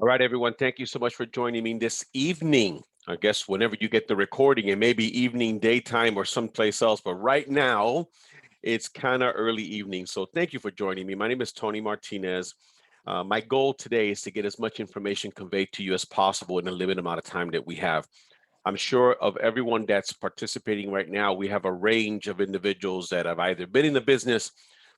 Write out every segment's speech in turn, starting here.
All right, everyone. Thank you so much for joining me this evening. I guess whenever you get the recording, it may be evening, daytime, or someplace else. But right now, it's kind of early evening. So thank you for joining me. My name is Tony Martinez. My goal today is to get as much information conveyed to you as possible in the limited amount of time that we have. I'm sure of everyone that's participating right now, we have a range of individuals that have either been in the business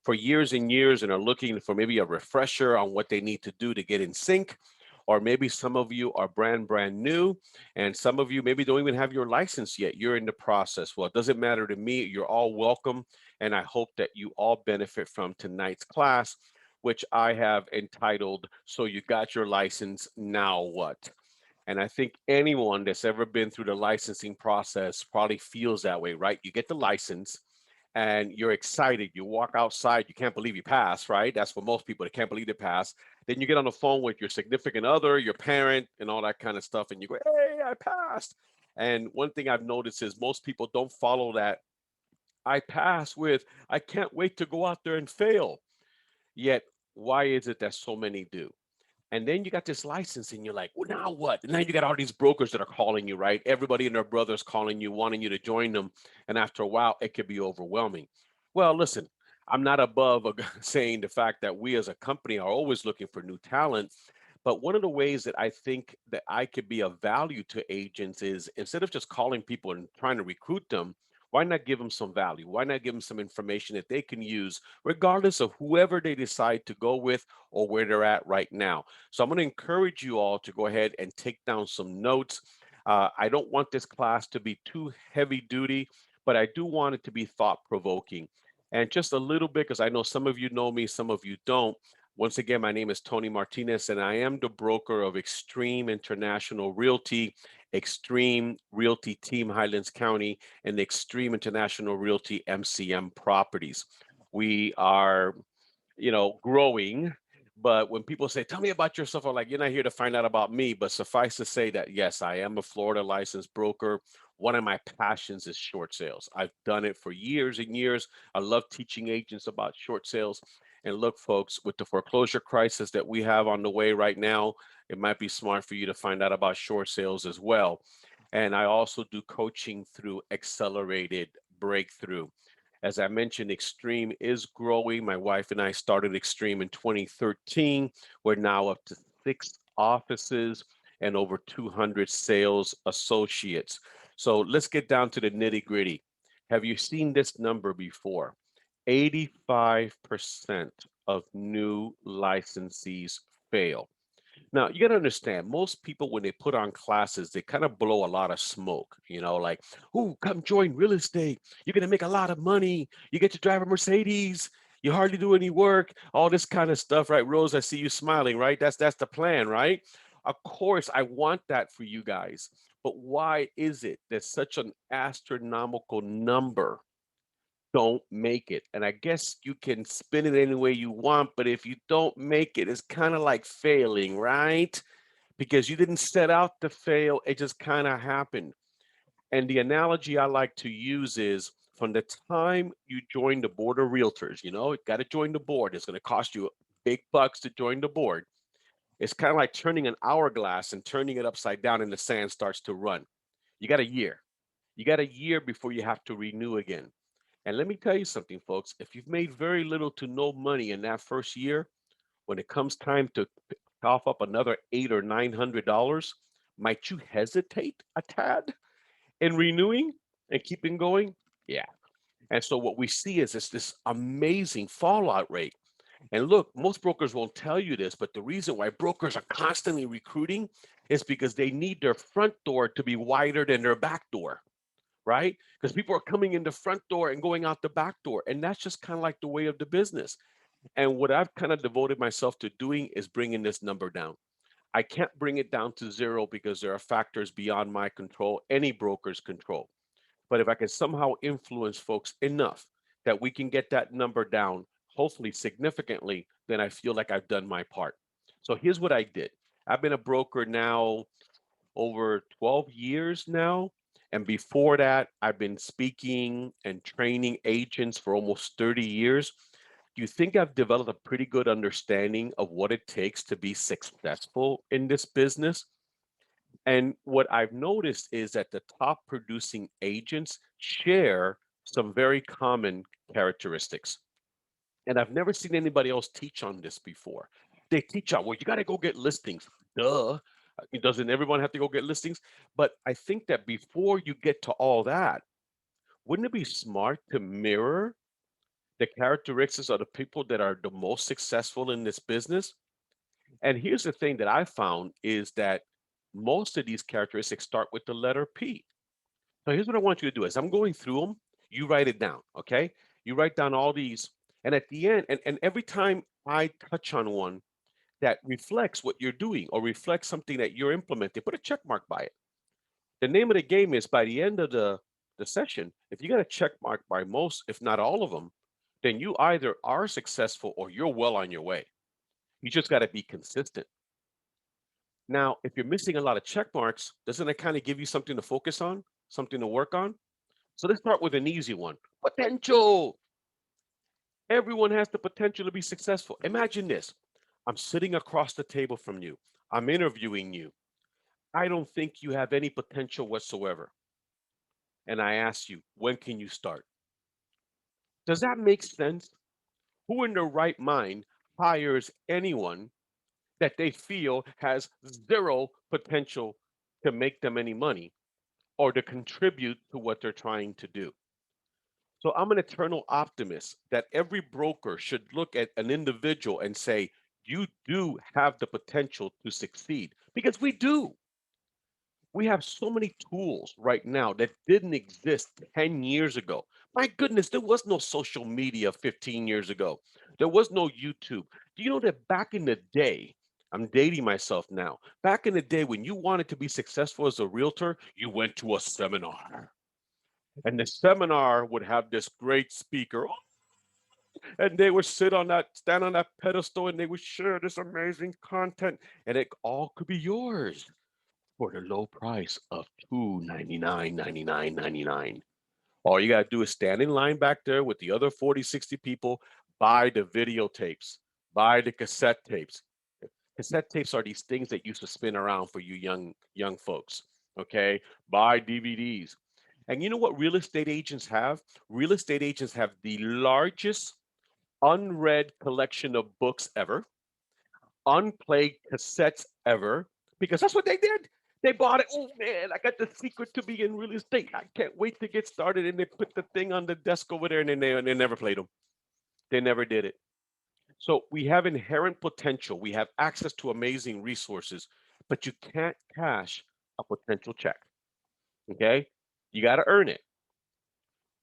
for years and years and are looking for maybe a refresher on what they need to do to get in sync. Or maybe some of you are brand new, and some of you maybe don't even have your license yet. You're in the process. Well, it doesn't matter to me. You're all welcome. And I hope that you all benefit from tonight's class, which I have entitled, So You Got Your License, Now What? And I think anyone that's ever been through the licensing process probably feels that way, right? You get the license and you're excited. You walk outside, you can't believe you passed, right? That's for most people. They can't believe they passed. Then you get on the phone with your significant other, your parent, and all that kind of stuff. And you go, hey, I passed. And one thing I've noticed is most people don't follow that I passed with, I can't wait to go out there and fail. Yet, why is it that so many do? And then you got this license, and you're like, well, now what? And now you got all these brokers that are calling you, right? Everybody and their brothers calling you, wanting you to join them. And after a while, it could be overwhelming. Well, listen, I'm not above saying the fact that we as a company are always looking for new talent. But one of the ways that I think that I could be of value to agents is instead of just calling people and trying to recruit them, why not give them some value? Why not give them some information that they can use, regardless of whoever they decide to go with or where they're at right now? So I'm going to encourage you all to go ahead and take down some notes. I don't want this class to be too heavy duty, but I do want it to be thought provoking. And just a little bit, because I know some of you know me, some of you don't. Once again, my name is Tony Martinez, and I am the broker of Extreme International Realty, Extreme Realty Team Highlands County, and Extreme International Realty MCM Properties. We are growing. But when people say, tell me about yourself, I'm like, you're not here to find out about me. But suffice to say that, yes, I am a Florida licensed broker. One of my passions is short sales. I've done it for years and years. I love teaching agents about short sales. And look, folks, with the foreclosure crisis that we have on the way right now, it might be smart for you to find out about short sales as well. And I also do coaching through Accelerated Breakthrough. As I mentioned, Extreme is growing. My wife and I started Extreme in 2013. We're now up to 6 offices and over 200 sales associates. So let's get down to the nitty gritty. Have you seen this number before? 85% of new licensees fail. Now, you got to understand, most people, when they put on classes, they kind of blow a lot of smoke, like, oh, come join real estate. You're going to make a lot of money. You get to drive a Mercedes. You hardly do any work, all this kind of stuff, right? Rose, I see you smiling, right? That's the plan, right? Of course, I want that for you guys. But why is it that such an astronomical number don't make it? And I guess you can spin it any way you want, but if you don't make it, it's kind of like failing, right? Because you didn't set out to fail, it just kind of happened. And the analogy I like to use is from the time you join the board of realtors, you got to join the board. It's going to cost you big bucks to join the board. It's kind of like turning an hourglass and turning it upside down and the sand starts to run. You got a year. You got a year before you have to renew again. And let me tell you something, folks. If you've made very little to no money in that first year, when it comes time to cough up another $800 or $900, might you hesitate a tad in renewing and keeping going? Yeah. And so what we see is this amazing fallout rate. And look, most brokers won't tell you this, but the reason why brokers are constantly recruiting is because they need their front door to be wider than their back door, right? Because people are coming in the front door and going out the back door. And that's just kind of like the way of the business. And what I've kind of devoted myself to doing is bringing this number down. I can't bring it down to zero because there are factors beyond my control, any broker's control. But if I can somehow influence folks enough that we can get that number down, hopefully significantly, then I feel like I've done my part. So here's what I did. I've been a broker now over 12 years now. And before that, I've been speaking and training agents for almost 30 years. Do you think I've developed a pretty good understanding of what it takes to be successful in this business? And what I've noticed is that the top producing agents share some very common characteristics. And I've never seen anybody else teach on this before. They teach on, well, you got to go get listings. Duh. Doesn't everyone have to go get listings? But I think that before you get to all that, wouldn't it be smart to mirror the characteristics of the people that are the most successful in this business? And here's the thing that I found is that most of these characteristics start with the letter P. So here's what I want you to do as I'm going through them, you write it down, okay? You write down all these, and at the end, and every time I touch on one that reflects what you're doing or reflects something that you're implementing, put a check mark by it. The name of the game is by the end of the session, if you got a check mark by most, if not all of them, then you either are successful or you're well on your way. You just got to be consistent. Now, if you're missing a lot of check marks, doesn't that kind of give you something to focus on, something to work on? So let's start with an easy one. Potential. Everyone has the potential to be successful. Imagine this. I'm sitting across the table from you. I'm interviewing you. I don't think you have any potential whatsoever. And I ask you, when can you start? Does that make sense? Who in their right mind hires anyone that they feel has zero potential to make them any money or to contribute to what they're trying to do? So I'm an eternal optimist that every broker should look at an individual and say, you do have the potential to succeed because we do. We have so many tools right now that didn't exist 10 years ago. My goodness, there was no social media 15 years ago. There was no YouTube. Do you know that back in the day, I'm dating myself now. Back in the day, when you wanted to be successful as a realtor, you went to a seminar. And the seminar would have this great speaker, and they would stand on that pedestal, and they would share this amazing content, and it all could be yours for the low price of $299.99. All you got to do is stand in line back there with the other 40, 60 people, buy the videotapes, buy the cassette tapes. Cassette tapes are these things that used to spin around for you young folks. Okay, buy DVDs. And you know what real estate agents have? Real estate agents have the largest unread collection of books ever, unplayed cassettes ever, because that's what they did. They bought it. Oh man, I got the secret to be in real estate. I can't wait to get started. And they put the thing on the desk over there, and then they never played them. They never did it. So we have inherent potential. We have access to amazing resources, but you can't cash a potential check. Okay, you got to earn it.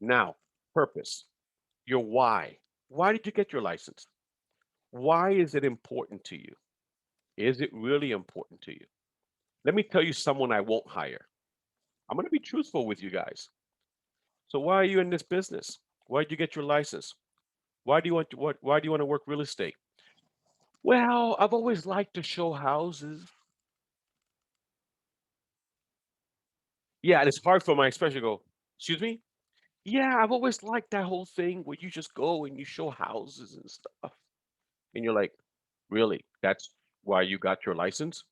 Now, purpose. Your why. Why did you get your license? Why is it important to you? Is it really important to you? Let me tell you someone I won't hire. I'm going to be truthful with you guys. So why are you in this business? Why did you get your license? Why do you want to work real estate? Well, I've always liked to show houses. Yeah, and it's hard for my expression to go, excuse me? Yeah, I've always liked that whole thing where you just go and you show houses and stuff. And you're like, really? That's why you got your license?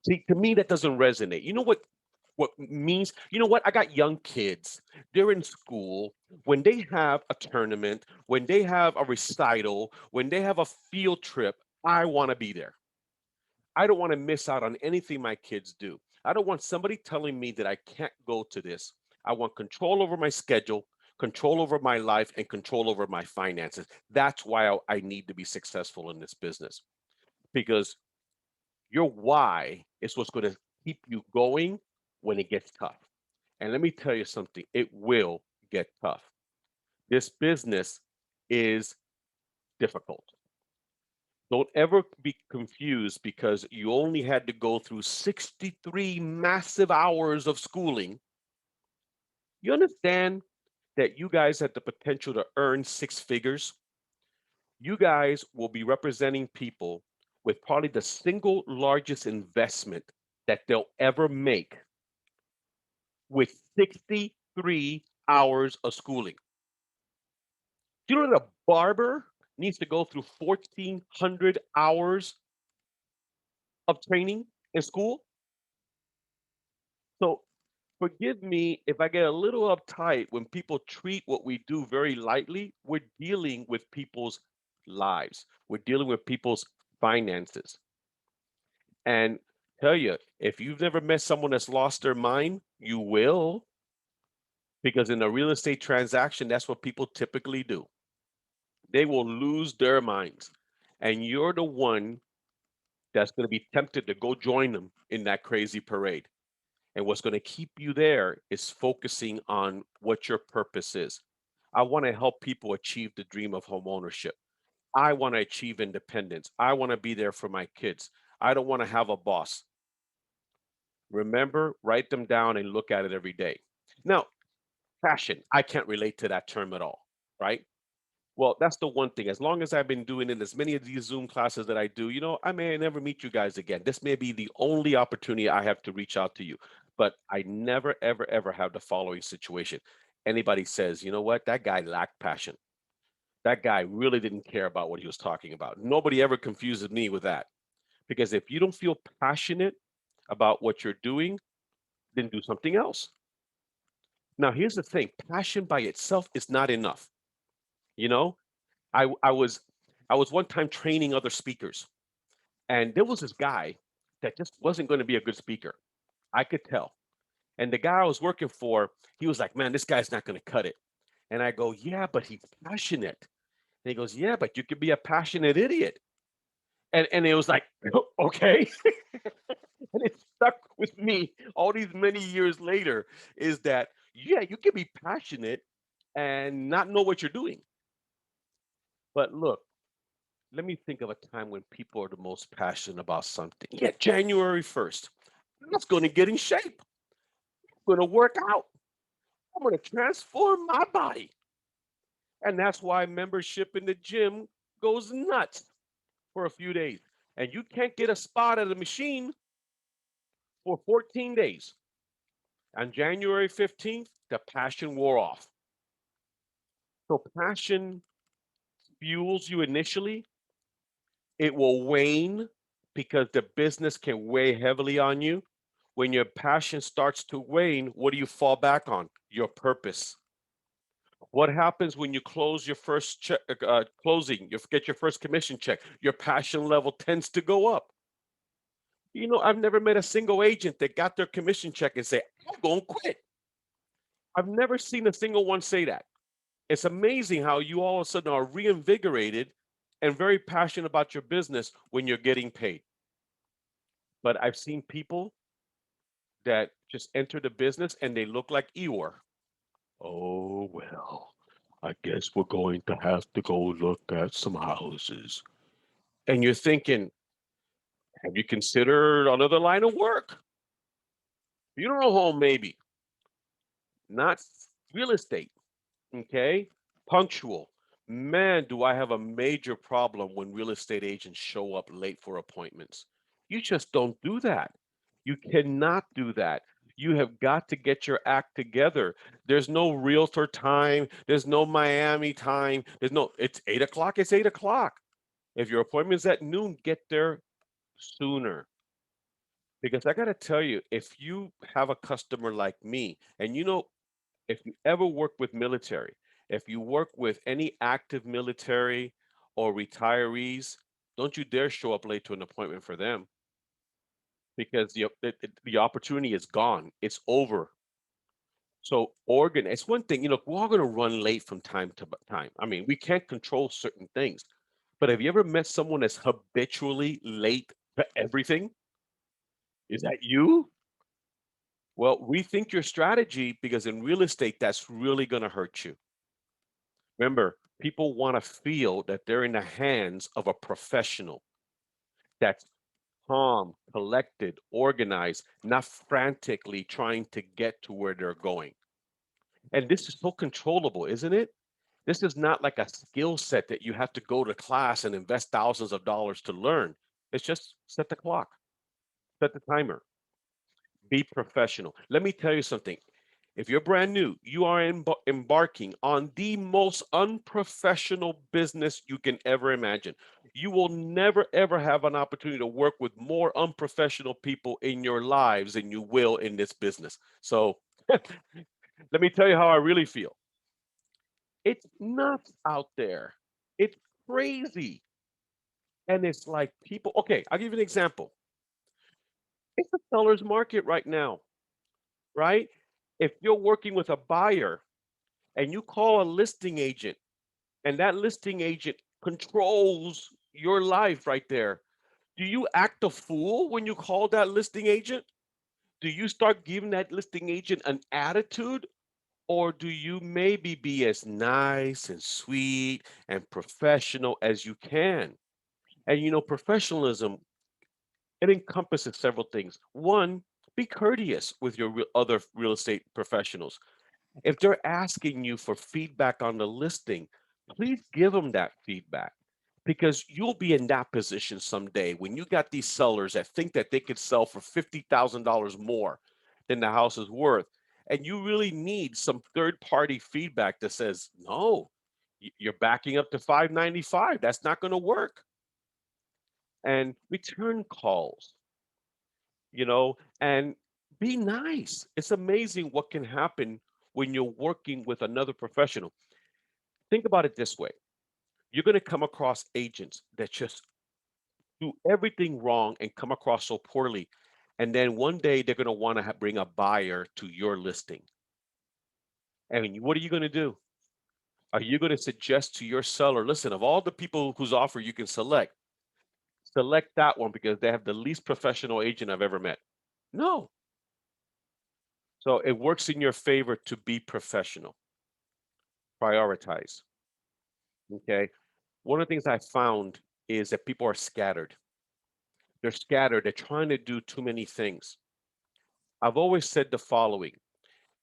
See, to me, that doesn't resonate. You know what means? You know what? I got young kids. They're in school. When they have a tournament, when they have a recital, when they have a field trip, I want to be there. I don't want to miss out on anything my kids do. I don't want somebody telling me that I can't go to this. I want control over my schedule, control over my life, and control over my finances. That's why I need to be successful in this business because your why is what's going to keep you going when it gets tough. And let me tell you something, it will get tough. This business is difficult. Don't ever be confused because you only had to go through 63 massive hours of schooling. You understand that you guys had the potential to earn six figures? You guys will be representing people with probably the single largest investment that they'll ever make with 63 hours of schooling. Do you know that a barber needs to go through 1,400 hours of training in school. So forgive me if I get a little uptight when people treat what we do very lightly. We're dealing with people's lives, we're dealing with people's finances. And tell you, if you've never met someone that's lost their mind, you will, because in a real estate transaction, that's what people typically do. They will lose their minds. And you're the one that's going to be tempted to go join them in that crazy parade. And what's going to keep you there is focusing on what your purpose is. I want to help people achieve the dream of home ownership. I want to achieve independence. I want to be there for my kids. I don't want to have a boss. Remember, write them down and look at it every day. Now, passion, I can't relate to that term at all, right? Well, that's the one thing. As long as I've been doing it, as many of these Zoom classes that I do, I may never meet you guys again. This may be the only opportunity I have to reach out to you. But I never, ever, ever have the following situation. Anybody says, you know what, that guy lacked passion. That guy really didn't care about what he was talking about. Nobody ever confuses me with that. Because if you don't feel passionate about what you're doing, then do something else. Now, here's the thing, passion by itself is not enough. You know, I was one time training other speakers, and there was this guy that just wasn't going to be a good speaker. I could tell. And the guy I was working for, he was like, "Man, this guy's not going to cut it." And I go, "Yeah, but he's passionate." And he goes, "Yeah, but you could be a passionate idiot." And it was like, okay. And it stuck with me all these many years later is that, yeah, you can be passionate and not know what you're doing. But look, let me think of a time when people are the most passionate about something. Yeah, January 1st. I'm just going to get in shape. I'm going to work out. I'm going to transform my body. And that's why membership in the gym goes nuts for a few days. And you can't get a spot at the machine for 14 days. On January 15th, the passion wore off. So passion fuels you initially, it will wane because the business can weigh heavily on you. When your passion starts to wane, what do you fall back on? Your purpose. What happens when you close your first check, closing, you get your first commission check? Your passion level tends to go up. I've never met a single agent that got their commission check and say, "I'm going to quit." I've never seen a single one say that. It's amazing how you all of a sudden are reinvigorated and very passionate about your business when you're getting paid. But I've seen people that just enter the business and they look like Eeyore. "Oh, well, I guess we're going to have to go look at some houses." And you're thinking, have you considered another line of work? Funeral home, maybe, not real estate. Okay. Punctual. Man, do I have a major problem when real estate agents show up late for appointments. You just don't do that. You cannot do that. You have got to get your act together. There's no realtor time. There's no Miami time. It's 8 o'clock. It's 8 o'clock. If your appointment's at noon, get there sooner. Because I got to tell you, if you have a customer like me, and if you ever work with military, if you work with any active military or retirees, don't you dare show up late to an appointment for them because the opportunity is gone. It's over. So it's one thing, we're all going to run late from time to time. I mean, we can't control certain things. But have you ever met someone that's habitually late to everything? Is that you? Well, rethink your strategy because in real estate, that's really going to hurt you. Remember, people want to feel that they're in the hands of a professional that's calm, collected, organized, not frantically trying to get to where they're going. And this is so controllable, isn't it? This is not like a skill set that you have to go to class and invest thousands of dollars to learn. It's just set the clock, set the timer, be professional. Let me tell you something. If you're brand new, you are embarking on the most unprofessional business you can ever imagine. You will never, ever have an opportunity to work with more unprofessional people in your lives than you will in this business. So let me tell you how I really feel. It's nuts out there. It's crazy. And it's like people, okay, I'll give you an example. It's a seller's market right now, right? If you're working with a buyer and you call a listing agent and that listing agent controls your life right there, do you act a fool when you call that listing agent? Do you start giving that listing agent an attitude? Or do you maybe be as nice and sweet and professional as you can? And professionalism, it encompasses several things. One, be courteous with your other real estate professionals. If they're asking you for feedback on the listing, please give them that feedback because you'll be in that position someday when you got these sellers that think that they could sell for $50,000 more than the house is worth. And you really need some third party feedback that says, no, you're backing up to 595. That's not going to work. And return calls, and be nice. It's amazing what can happen when you're working with another professional. Think about it this way. You're going to come across agents that just do everything wrong and come across so poorly. And then one day they're going to want to bring a buyer to your listing. And what are you going to do? Are you going to suggest to your seller, listen, of all the people whose offer you can select that one because they have the least professional agent I've ever met? No. So it works in your favor to be professional. Prioritize. Okay. One of the things I found is that people are scattered. They're scattered. They're trying to do too many things. I've always said the following: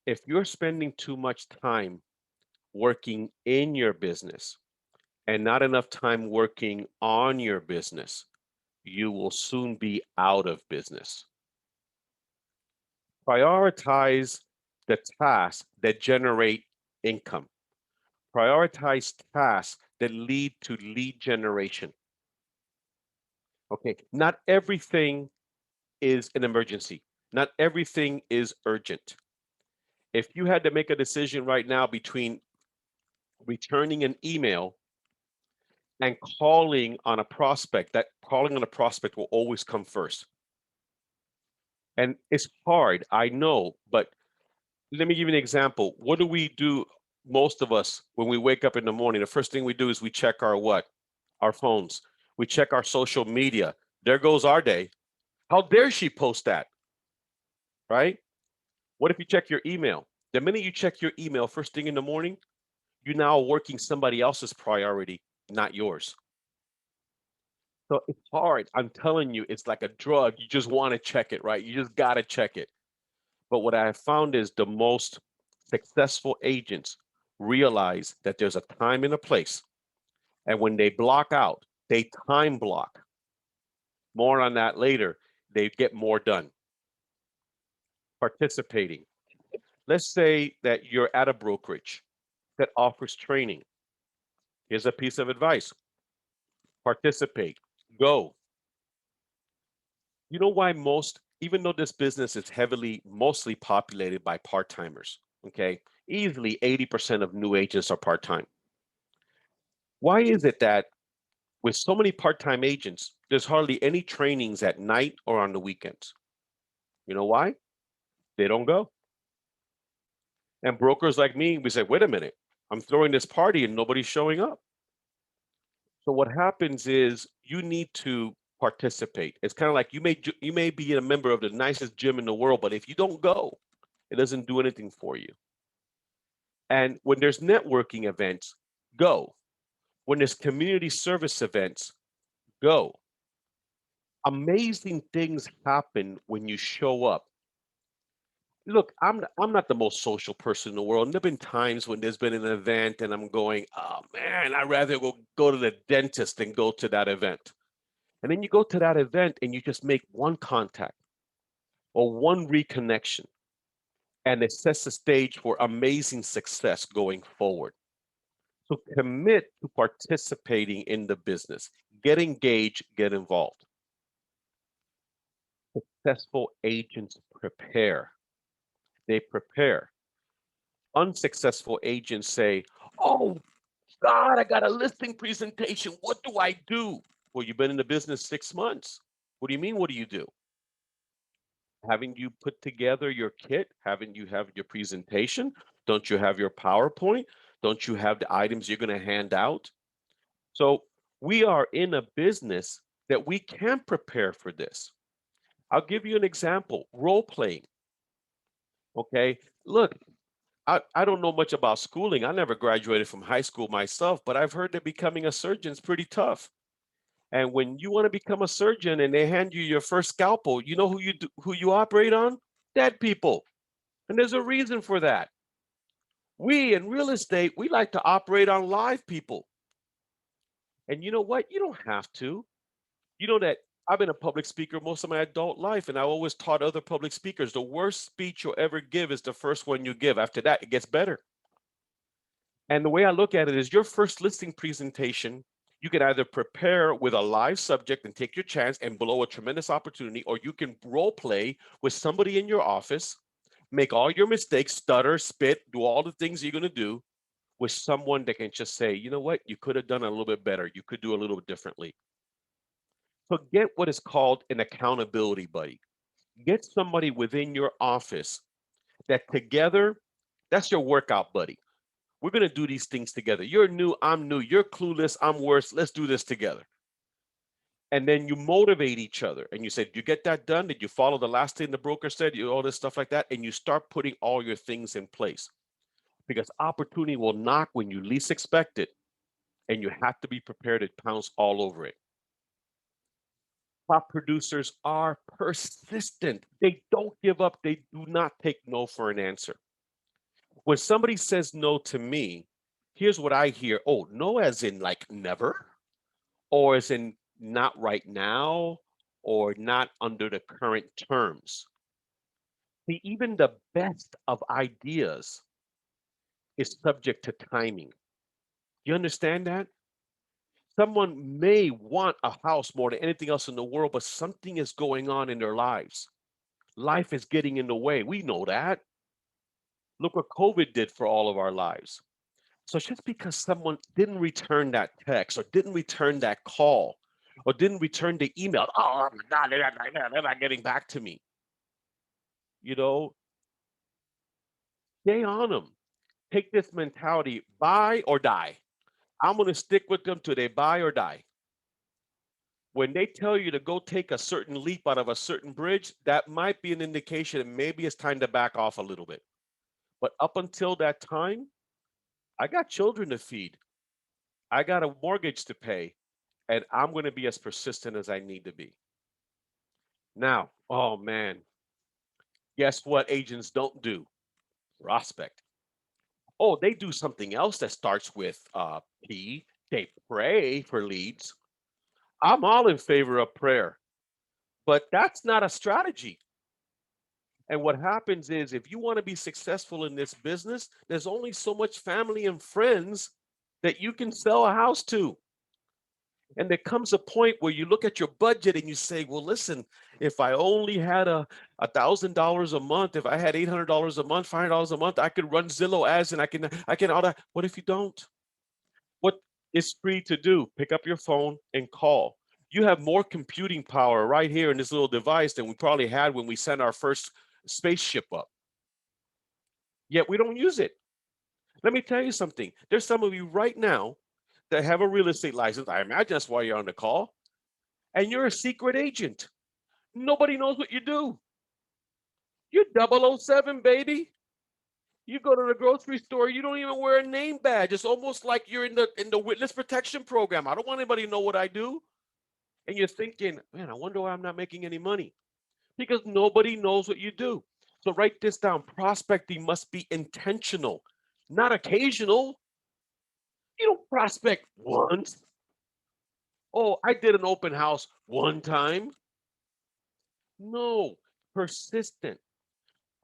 if you're spending too much time working in your business and not enough time working on your business, you will soon be out of business. Prioritize the tasks that generate income. Prioritize tasks that lead to lead generation. Okay, not everything is an emergency. Not everything is urgent. If you had to make a decision right now between returning an email and calling on a prospect, that calling on a prospect will always come first. And it's hard, I know, but let me give you an example. What do we do, most of us, when we wake up in the morning? The first thing we do is we check our what? Our phones. We check our social media. There goes our day. How dare she post that, right? What if you check your email? The minute you check your email first thing in the morning, you're now working somebody else's priority, not yours. So it's hard. I'm telling you, it's like a drug. You just want to check it, right? You just got to check it. But what I have found is the most successful agents realize that there's a time and a place. And when they block out, they time block. More on that later. They get more done. Participating. Let's say that you're at a brokerage that offers training. Here's a piece of advice: participate, go. You know why even though this business is mostly populated by part timers, okay, easily 80% of new agents are part time. Why is it that with so many part time agents, there's hardly any trainings at night or on the weekends? You know why? They don't go. And brokers like me, we say, wait a minute, I'm throwing this party and nobody's showing up. So what happens is you need to participate. It's kind of like you may be a member of the nicest gym in the world, but if you don't go, it doesn't do anything for you. And when there's networking events, go. When there's community service events, go. Amazing things happen when you show up. Look, I'm not the most social person in the world. And there've been times when there's been an event and I'm going, oh man, I'd rather go to the dentist than go to that event. And then you go to that event and you just make one contact or one reconnection. and it sets the stage for amazing success going forward. So commit to participating in the business. Get engaged, get involved. Successful agents prepare. They prepare. Unsuccessful agents say, "Oh, God, I got a listing presentation. What do I do?" Well, you've been in the business 6 months. What do you mean? What do you do? Haven't you put together your kit? Haven't you have your presentation? Don't you have your PowerPoint? Don't you have the items you're going to hand out? So we are in a business that we can prepare for this. I'll give you an example, role playing. Okay. Look, I don't know much about schooling. I never graduated from high school myself, but I've heard that becoming a surgeon is pretty tough. And when you want to become a surgeon and they hand you your first scalpel, you know who you operate on? Dead people. And there's a reason for that. We in real estate, we like to operate on live people. And you know what? You don't have to. You know that I've been a public speaker most of my adult life, and I always taught other public speakers the worst speech you'll ever give is the first one you give. After that, it gets better. And the way I look at it is your first listing presentation, you can either prepare with a live subject and take your chance and blow a tremendous opportunity, or you can role play with somebody in your office, make all your mistakes, stutter, spit, do all the things you're going to do with someone that can just say, you know what, you could have done a little bit better. You could do a little differently. So get what is called an accountability buddy. Get somebody within your office that together, that's your workout buddy. We're going to do these things together. You're new, I'm new. You're clueless, I'm worse. Let's do this together. And then you motivate each other. And you say, "Did you get that done? Did you follow the last thing the broker said?" You all this stuff like that. And you start putting all your things in place because opportunity will knock when you least expect it. And you have to be prepared to pounce all over it. Top producers are persistent. They don't give up. They do not take no for an answer. When somebody says no to me, here's what I hear. Oh, no, as in like never, or as in not right now, or not under the current terms. See, even the best of ideas is subject to timing. You understand that? Someone may want a house more than anything else in the world, but something is going on in their lives. Life is getting in the way. We know that. Look what COVID did for all of our lives. So just because someone didn't return that text or didn't return that call or didn't return the email, oh my God, they're not getting back to me. You know, stay on them. Take this mentality, buy or die. I'm going to stick with them till they buy or die. When they tell you to go take a certain leap out of a certain bridge, that might be an indication that maybe it's time to back off a little bit. But up until that time, I got children to feed. I got a mortgage to pay, and I'm going to be as persistent as I need to be. Now, oh man, guess what agents don't do? Prospect. Oh, they do something else that starts with P. They pray for leads. I'm all in favor of prayer, but that's not a strategy. And what happens is if you want to be successful in this business, there's only so much family and friends that you can sell a house to. And there comes a point where you look at your budget and you say, well, listen, if I only had $1,000 a month, if I had $800 a month, $500 a month, I could run Zillow ads and I can all that. What if you don't? What is free to do? Pick up your phone and call. You have more computing power right here in this little device than we probably had when we sent our first spaceship up. Yet we don't use it. Let me tell you something. There's some of you right now that have a real estate license. I imagine that's why you're on the call. And you're a secret agent. Nobody knows what you do. You're 007, baby. You go to the grocery store, you don't even wear a name badge. It's almost like you're in the witness protection program. I don't want anybody to know what I do. And you're thinking, man, I wonder why I'm not making any money. Because nobody knows what you do. So write this down. Prospecting must be intentional, not occasional. You don't prospect once. Oh, I did an open house one time. No, persistent.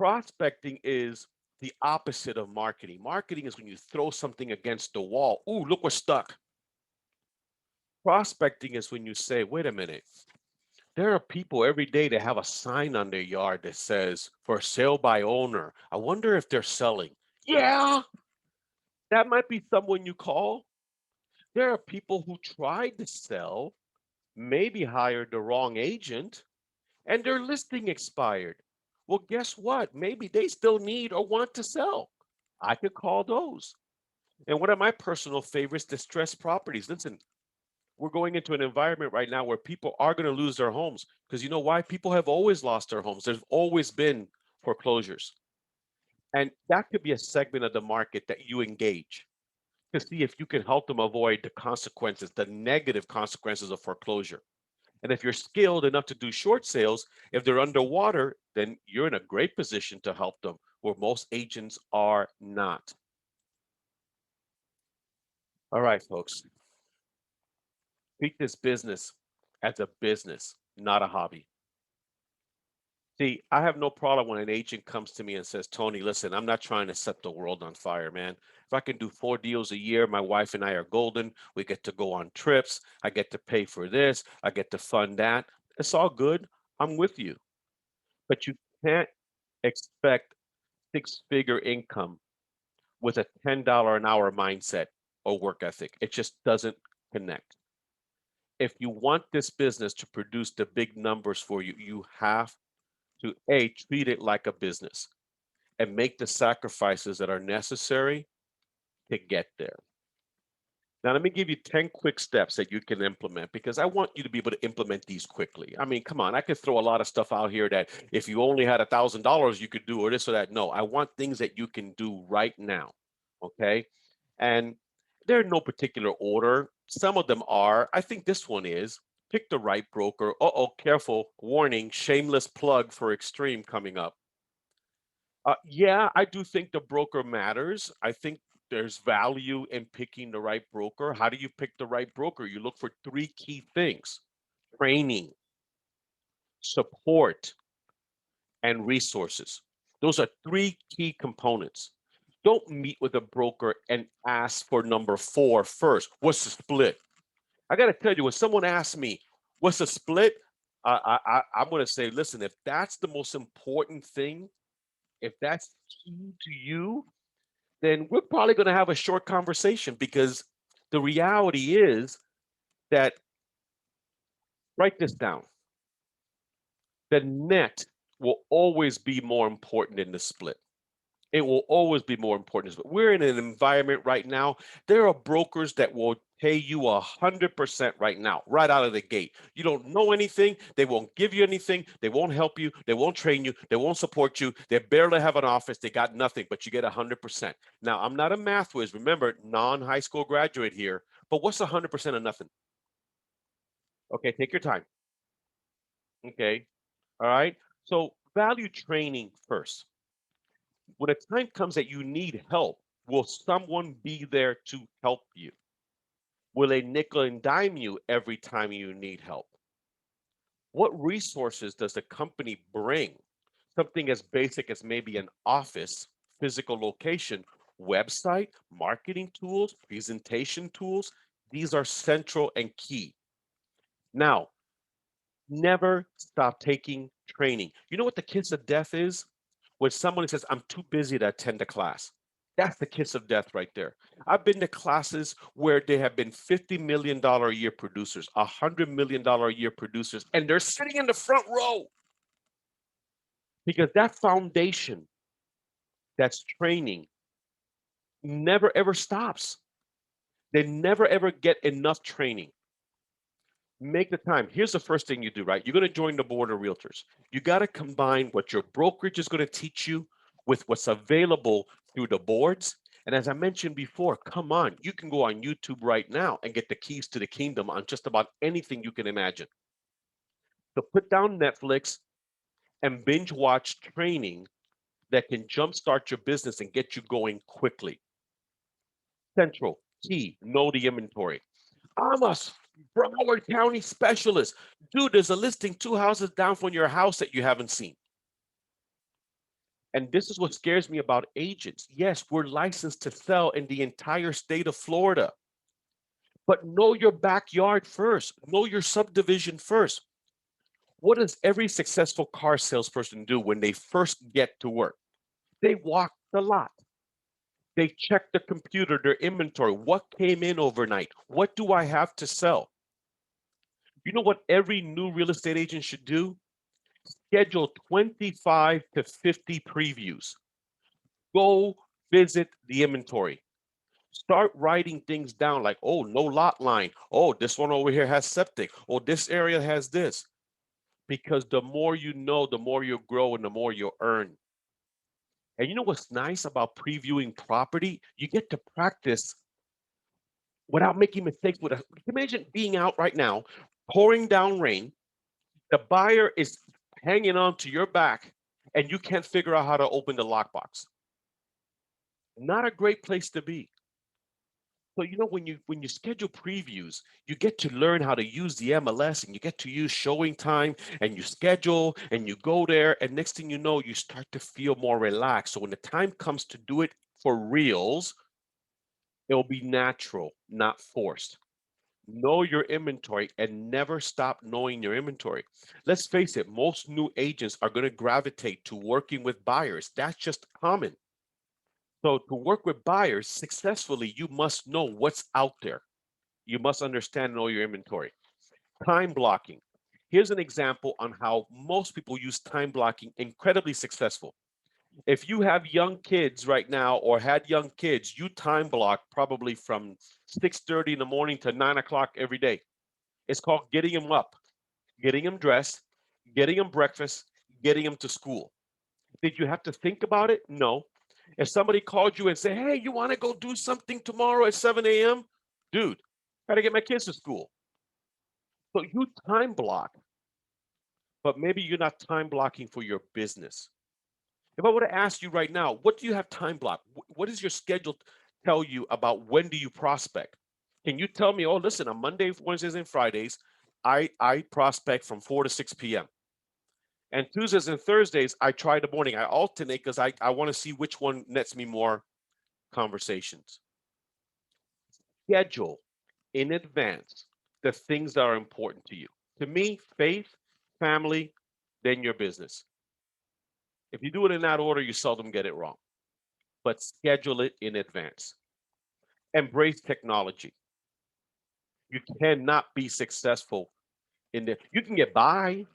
Prospecting is the opposite of marketing. Marketing is when you throw something against the wall. Ooh, look, we're stuck. Prospecting is when you say, wait a minute, there are people every day that have a sign on their yard that says for sale by owner. I wonder if they're selling. Yeah, that might be someone you call. There are people who tried to sell, maybe hired the wrong agent, and their listing expired. Well, guess what? Maybe they still need or want to sell. I could call those. And one of my personal favorites, distressed properties. Listen, we're going into an environment right now where people are going to lose their homes because you know why? People have always lost their homes. There's always been foreclosures. And that could be a segment of the market that you engage to see if you can help them avoid the consequences, the negative consequences of foreclosure. And if you're skilled enough to do short sales, if they're underwater, then you're in a great position to help them where most agents are not. All right, folks, treat this business as a business, not a hobby. See, I have no problem when an agent comes to me and says, Tony, listen, I'm not trying to set the world on fire, man. If I can do 4 deals a year, my wife and I are golden. We get to go on trips. I get to pay for this. I get to fund that. It's all good. I'm with you. But you can't expect six-figure income with a $10 an hour mindset or work ethic. It just doesn't connect. If you want this business to produce the big numbers for you, you have to treat it like a business and make the sacrifices that are necessary to get there. Now, let me give you 10 quick steps that you can implement because I want you to be able to implement these quickly. I mean, come on, I could throw a lot of stuff out here that if you only had $1,000, you could do or this or that. No, I want things that you can do right now. Okay. And they're in no particular order. Some of them are. I think this one is pick the right broker. Uh-oh, careful. Warning, shameless plug for Extreme coming up. Yeah, I do think the broker matters. I think there's value in picking the right broker. How do you pick the right broker? You look for three key things: training, support, and resources. Those are three key components. Don't meet with a broker and ask for number four first. What's the split? I got to tell you, when someone asks me, what's the split? I'm going to say, listen, if that's the most important thing, if that's key to you, then we're probably going to have a short conversation because the reality is that, write this down, the net will always be more important than the split. It will always be more important. But we're in an environment right now. There are brokers that will pay you 100% right now, right out of the gate. You don't know anything. They won't give you anything. They won't help you. They won't train you. They won't support you. They barely have an office. They got nothing, but you get 100%. Now, I'm not a math whiz. Remember, non-high school graduate here. But what's 100% of nothing? Okay, take your time. Okay, all right. So value training first. When a time comes that you need help, will someone be there to help you? Will they nickel and dime you every time you need help? What resources does the company bring? Something as basic as maybe an office, physical location, website, marketing tools, presentation tools. These are central and key. Now, never stop taking training. You know what the kiss of death is? When someone says, I'm too busy to attend a class. That's the kiss of death right there. I've been to classes where they have been $50 million a year producers, $100 million a year producers, and they're sitting in the front row because that foundation, that's training, never ever stops. They never ever get enough training. Make the time. Here's the first thing you do, right? You're going to join the board of realtors. You got to combine what your brokerage is going to teach you with what's available through the boards. And as I mentioned before, come on, you can go on YouTube right now and get the keys to the kingdom on just about anything you can imagine. So put down Netflix and binge watch training that can jumpstart your business and get you going quickly. Central, key, know the inventory. I'm a Broward County specialist. Dude, there's a listing 2 houses down from your house that you haven't seen. And this is what scares me about agents. Yes, we're licensed to sell in the entire state of Florida, but know your backyard first, know your subdivision first. What does every successful car salesperson do when they first get to work? They walk the lot. They check the computer, their inventory. What came in overnight? What do I have to sell? You know what every new real estate agent should do? Schedule 25 to 50 previews. Go visit the inventory. Start writing things down like, oh, no lot line. Oh, this one over here has septic. Oh, this area has this. Because the more you know, the more you grow and the more you earn. And you know what's nice about previewing property? You get to practice without making mistakes. Imagine being out right now, pouring down rain. The buyer is hanging on to your back, and you can't figure out how to open the lockbox. Not a great place to be. So when you schedule previews, you get to learn how to use the MLS, and you get to use showing time, and you schedule and you go there, and next thing you know, you start to feel more relaxed. So when the time comes to do it for reals, it'll be natural, not forced. Know your inventory and never stop knowing your inventory. Let's face it, most new agents are going to gravitate to working with buyers. That's just common. So to work with buyers successfully, you must know what's out there. You must understand and know your inventory. Time blocking. Here's an example on how most people use time blocking incredibly successful. If you have young kids right now or had young kids, you time block probably from 6:30 in the morning to 9 o'clock every day. It's called getting them up, getting them dressed, getting them breakfast, getting them to school. Did you have to think about it? No. If somebody called you and said, hey, you want to go do something tomorrow at 7 a.m.? Dude, got to get my kids to school. So you time block, but maybe you're not time blocking for your business. If I were to ask you right now, what do you have time block? What does your schedule tell you about when do you prospect? Can you tell me, oh, listen, on Mondays, Wednesdays, and Fridays, I prospect from 4 to 6 p.m. And Tuesdays and Thursdays, I try the morning. I alternate because I want to see which one nets me more conversations. Schedule in advance the things that are important to you. To me, faith, family, then your business. If you do it in that order, you seldom get it wrong, but schedule it in advance. Embrace technology. You cannot be successful in there. You can get by,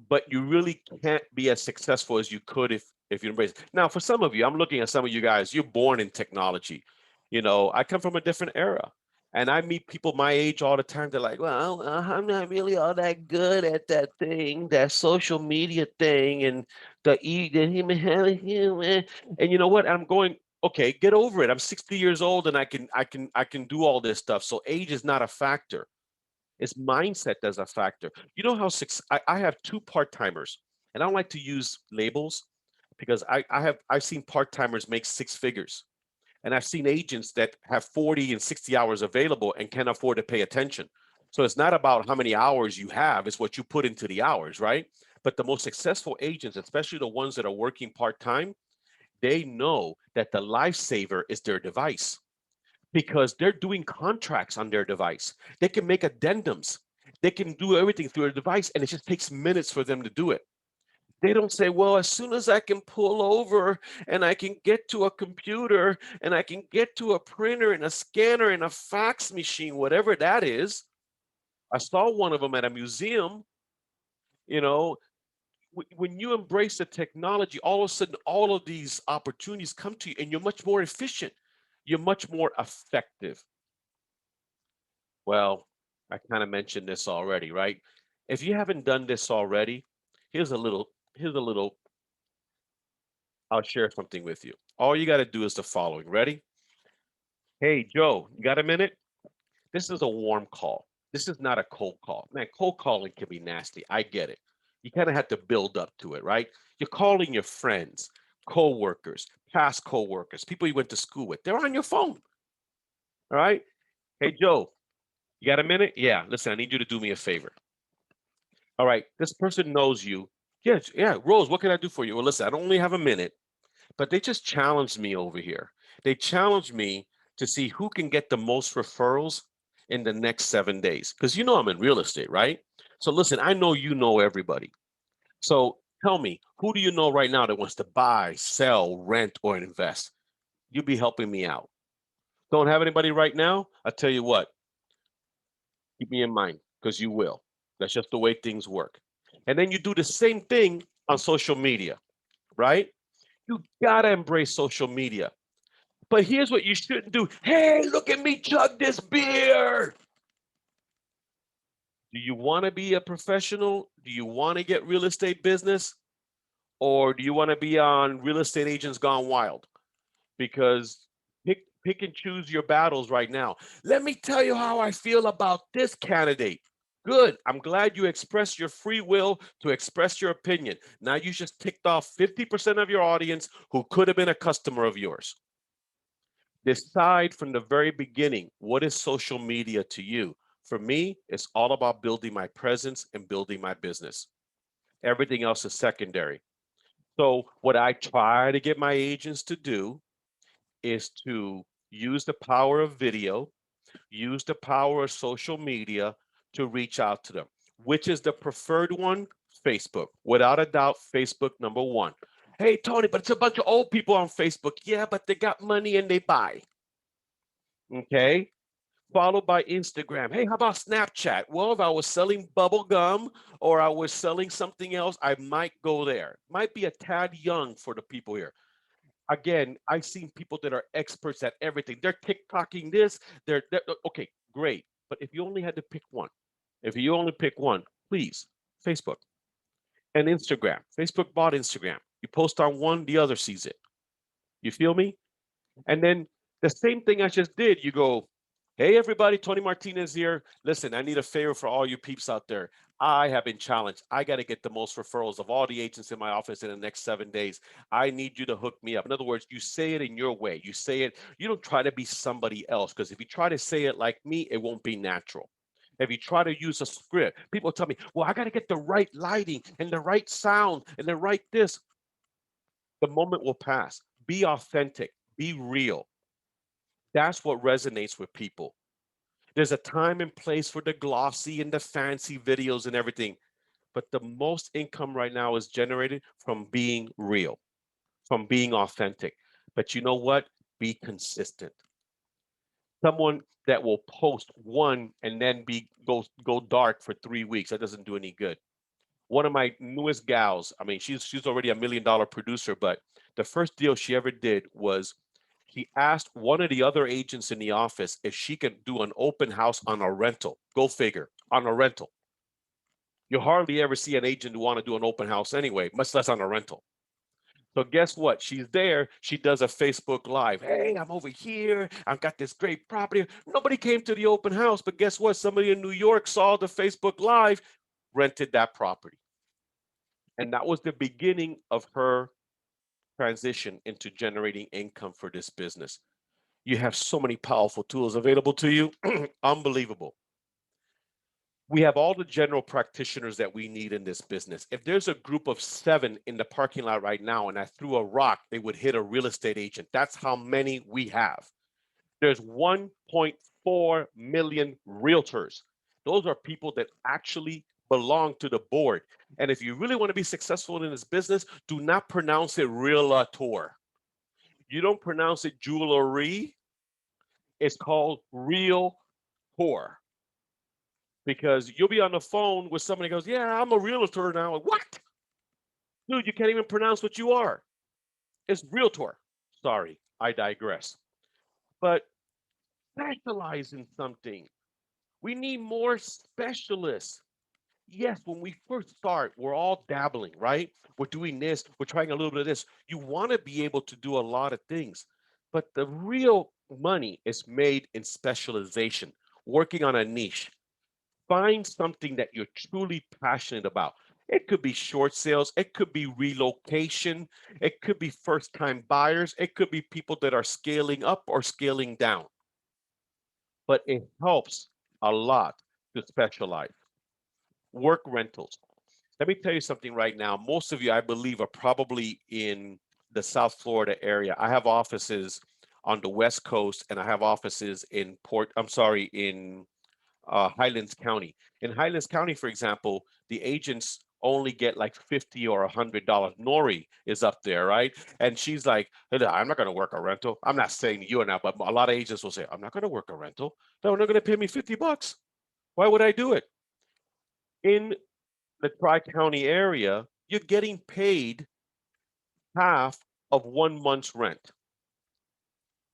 but you really can't be as successful as you could if you embrace it. Now, for some of you, I'm looking at some of you guys, you're born in technology. I come from a different era. And I meet people my age all the time. They're like, well, I'm not really all that good at that thing, that social media thing, and and you know what? I'm going, okay, get over it. I'm 60 years old and I can do all this stuff. So age is not a factor. It's mindset that's a factor. You know how I have two part-timers, and I don't like to use labels because I've seen part-timers make six figures. And I've seen agents that have 40 and 60 hours available and can't afford to pay attention. So it's not about how many hours you have, it's what you put into the hours, right? But the most successful agents, especially the ones that are working part-time, they know that the lifesaver is their device because they're doing contracts on their device. They can make addendums. They can do everything through their device, and it just takes minutes for them to do it. They don't say, well, as soon as I can pull over and I can get to a computer and I can get to a printer and a scanner and a fax machine, whatever that is. I saw one of them at a museum. You know, when you embrace the technology, all of a sudden, all of these opportunities come to you and you're much more efficient. You're much more effective. Well, I kind of mentioned this already, right? If you haven't done this already, here's a little, I'll share something with you. All you got to do is the following. Ready? Hey, Joe, you got a minute? This is a warm call. This is not a cold call. Man, cold calling can be nasty. I get it. You kind of have to build up to it, right? You're calling your friends, co-workers, past co-workers, people you went to school with. They're on your phone. All right? Hey, Joe, you got a minute? Yeah, listen, I need you to do me a favor. All right, this person knows you. Yes, yeah, Rose, what can I do for you? Well, listen, I don't only have a minute, but they just challenged me over here. They challenged me to see who can get the most referrals in the next 7 days. Because you know I'm in real estate, right? So listen, I know you know everybody. So tell me, who do you know right now that wants to buy, sell, rent, or invest? You be helping me out. Don't have anybody right now? I tell you what, keep me in mind because you will. That's just the way things work. And then you do the same thing on social media, right? You gotta embrace social media. But here's what you shouldn't do. Hey, look at me chug this beer. Do you want to be a professional? Do you want to get real estate business? Or do you want to be on Real Estate Agents Gone Wild? Because pick and choose your battles right now. Let me tell you how I feel about this candidate. Good. I'm glad you expressed your free will to express your opinion. Now you just ticked off 50% of your audience who could have been a customer of yours. Decide from the very beginning, what is social media to you? For me, it's all about building my presence and building my business. Everything else is secondary. So what I try to get my agents to do is to use the power of video, use the power of social media to reach out to them. Which is the preferred one? Facebook. Without a doubt, Facebook number one. Hey, Tony, but it's a bunch of old people on Facebook. Yeah, but they got money and they buy. Okay. Followed by Instagram. Hey, how about Snapchat? Well, if I was selling bubble gum or I was selling something else, I might go there. Might be a tad young for the people here. Again, I've seen people that are experts at everything. They're TikToking this. They're okay, great. But if you only had to pick one, if you only pick one, please, Facebook and Instagram. Facebook bought Instagram. You post on one, the other sees it. You feel me? And then the same thing I just did, you go, hey, everybody, Tony Martinez here. Listen, I need a favor for all you peeps out there. I have been challenged. I got to get the most referrals of all the agents in my office in the next 7 days. I need you to hook me up. In other words, you say it in your way. You say it, you don't try to be somebody else, because if you try to say it like me, it won't be natural. If you try to use a script, people tell me, well, I got to get the right lighting and the right sound and the right this. The moment will pass. Be authentic, be real. That's what resonates with people. There's a time and place for the glossy and the fancy videos and everything, but the most income right now is generated from being real, from being authentic. But you know what? Be consistent. Someone that will post one and then go dark for 3 weeks, that doesn't do any good. One of my newest gals, I mean, she's already $1 million producer, but the first deal she ever did was she asked one of the other agents in the office if she could do an open house on a rental. Go figure, on a rental. You hardly ever see an agent who want to do an open house anyway, much less on a rental. So guess what? She's there. She does a Facebook Live. Hey, I'm over here. I've got this great property. Nobody came to the open house, but guess what? Somebody in New York saw the Facebook Live, rented that property. And that was the beginning of her transition into generating income for this business. You have so many powerful tools available to you. Unbelievable. We have all the general practitioners that we need in this business. If there's a group of 7 in the parking lot right now and I threw a rock, they would hit a real estate agent. That's how many we have. There's 1.4 million realtors. Those are people that actually belong to the board. And if you really want to be successful in this business, do not pronounce it realtor. You don't pronounce it jewelry. It's called real tour, because you'll be on the phone with somebody who goes, yeah, I'm a realtor now. What? Dude, you can't even pronounce what you are. It's realtor. Sorry, I digress. But specialize in something. We need more specialists. Yes, when we first start, we're all dabbling, right? We're doing this, we're trying a little bit of this. You want to be able to do a lot of things, but the real money is made in specialization, working on a niche. Find something that you're truly passionate about. It could be short sales, it could be relocation, it could be first time buyers, it could be people that are scaling up or scaling down. But it helps a lot to specialize. Work rentals. Let me tell you something right now. Most of you, I believe, are probably in the South Florida area. I have offices on the West Coast, and I have offices in in Highlands County. In Highlands County, for example, the agents only get like 50 or $100. Nori is up there, right? And she's like, "Hey, I'm not going to work a rental." I'm not saying you or not, but a lot of agents will say, "I'm not going to work a rental. No, they're going to pay me $50. Why would I do it?" In the Tri-County area, you're getting paid half of 1 month's rent.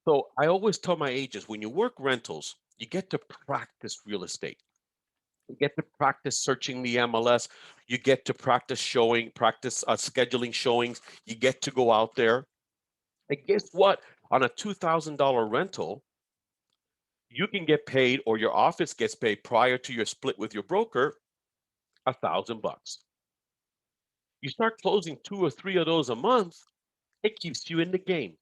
So I always tell my agents, when you work rentals, you get to practice real estate. You get to practice searching the MLS. You get to practice scheduling showings. You get to go out there. And guess what? On a $2,000 rental, you can get paid, or your office gets paid prior to your split with your broker, $1,000. You start closing two or three of those a month, it keeps you in the game.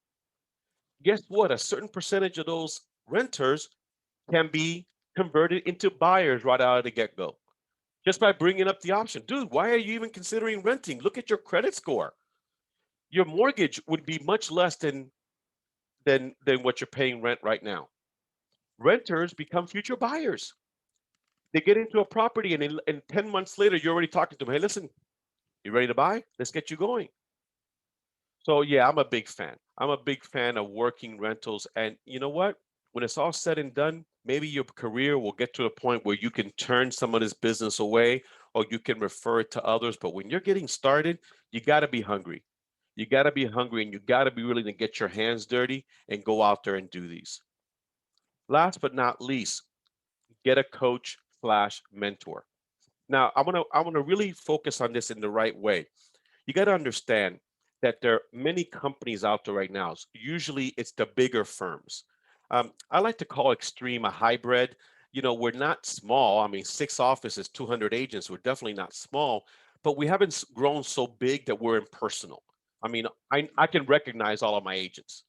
Guess what? A certain percentage of those renters can be converted into buyers right out of the get go just by bringing up the option. Dude, why are you even considering renting? Look at your credit score. Your mortgage would be much less than what you're paying rent right now. Renters become future buyers. They get into a property, and 10 months later, you're already talking to them. Hey, listen, you ready to buy? Let's get you going. So yeah, I'm a big fan. I'm a big fan of working rentals. And you know what? When it's all said and done, maybe your career will get to a point where you can turn some of this business away or you can refer it to others. But when you're getting started, you got to be hungry. You got to be hungry, and you got to be willing to get your hands dirty and go out there and do these. Last but not least, get a coach slash mentor. Now, I want to really focus on this in the right way. You got to understand that there are many companies out there right now. Usually, it's the bigger firms. I like to call Extreme a hybrid. You know, we're not small. I mean, 6 offices, 200 agents. We're definitely not small, but we haven't grown so big that we're impersonal. I mean, I can recognize all of my agents,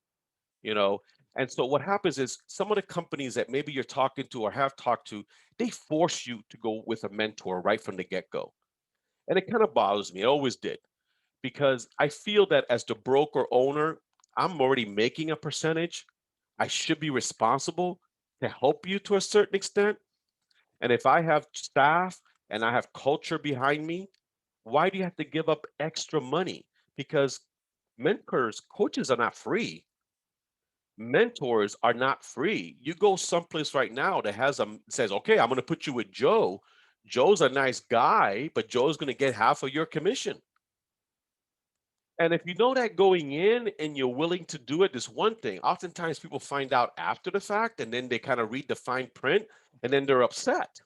you know. And so what happens is some of the companies that maybe you're talking to or have talked to, they force you to go with a mentor right from the get go. And it kind of bothers me. It always did, because I feel that as the broker owner, I'm already making a percentage. I should be responsible to help you to a certain extent. And if I have staff and I have culture behind me, why do you have to give up extra money? Because mentors, coaches are not free. Mentors are not free. You go someplace right now that says, okay, I'm going to put you with Joe. Joe's a nice guy, but Joe's going to get half of your commission. And if you know that going in and you're willing to do it, is one thing. Oftentimes people find out after the fact and then they kind of read the fine print and then they're upset.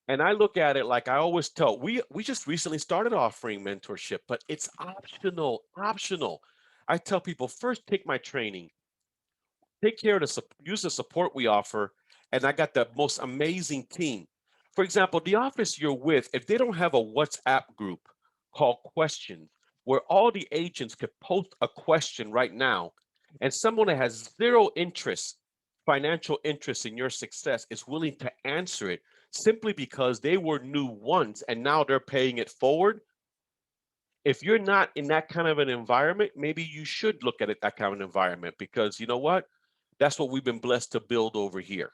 And I look at it like I always tell, we just recently started offering mentorship, but it's optional, optional. I tell people, first take my training, take care of use the support we offer, and I got the most amazing team. For example, the office you're with, if they don't have a WhatsApp group called Questions, where all the agents could post a question right now, and someone that has zero interest, financial interest in your success, is willing to answer it simply because they were new once and now they're paying it forward. If you're not in that kind of an environment, maybe you should look at it that kind of environment, because you know what? That's what we've been blessed to build over here.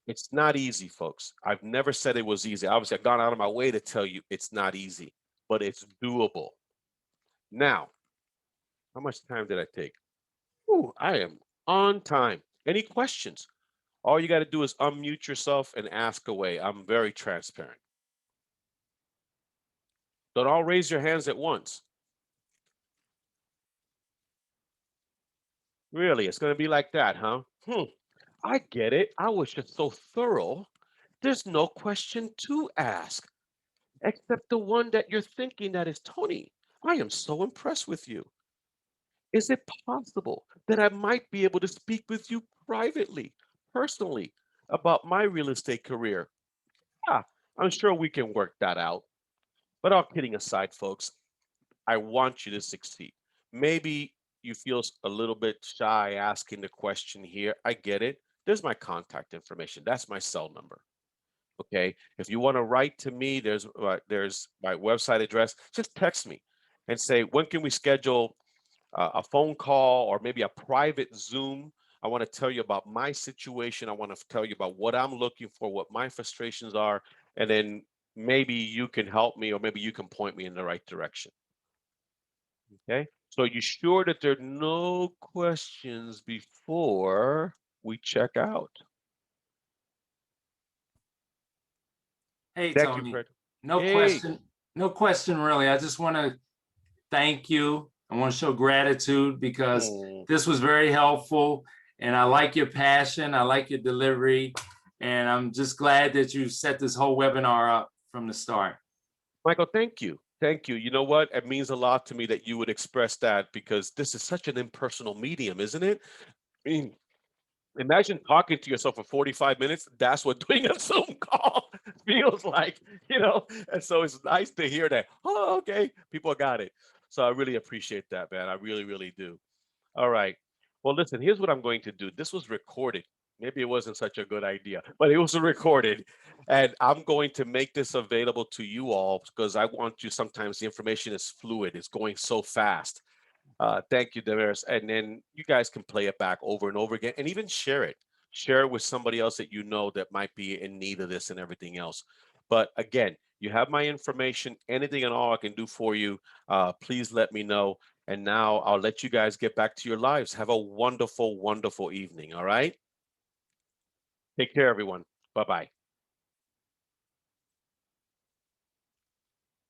It's not easy, folks. I've never said it was easy. Obviously, I've gone out of my way to tell you it's not easy, but it's doable. Now, how much time did I take? Ooh, I am on time. Any questions? All you got to do is unmute yourself and ask away. I'm very transparent. Don't all raise your hands at once. Really, it's going to be like that, huh? I get it. I was just so thorough. There's no question to ask, except the one that you're thinking, that is, Tony, I am so impressed with you. Is it possible that I might be able to speak with you privately, personally, about my real estate career? Yeah, I'm sure we can work that out. But all kidding aside, folks, I want you to succeed. Maybe you feel a little bit shy asking the question here. I get it. There's my contact information. That's my cell number. Okay. If you want to write to me, there's my website address. Just text me and say, when can we schedule a phone call or maybe a private Zoom? I want to tell you about my situation. I want to tell you about what I'm looking for, what my frustrations are, and then maybe you can help me or maybe you can point me in the right direction. Okay. So you sure that there are no questions before we check out? Hey, Thank you, Tony. Fred. No Hey. question. No question, really. I just want to thank you. I want to show gratitude because Mm. this was very helpful. And I like your passion. I like your delivery. And I'm just glad that you set this whole webinar up from the start. Michael, thank you. Thank you. You know what? It means a lot to me that you would express that because this is such an impersonal medium, isn't it? I mean, imagine talking to yourself for 45 minutes. That's what doing a Zoom call feels like, you know? And so it's nice to hear that. Oh, okay. People got it. So I really appreciate that, man. I really, really do. All right. Well, listen, here's what I'm going to do. This was recorded. Maybe it wasn't such a good idea, but it was recorded. And I'm going to make this available to you all because I want you, sometimes the information is fluid, it's going so fast. Thank you, Damaris. And then you guys can play it back over and over again and even share it. Share it with somebody else that you know that might be in need of this and everything else. But again, you have my information. Anything at all I can do for you, please let me know. And now I'll let you guys get back to your lives. Have a wonderful, wonderful evening. All right. Take care, everyone. Bye bye.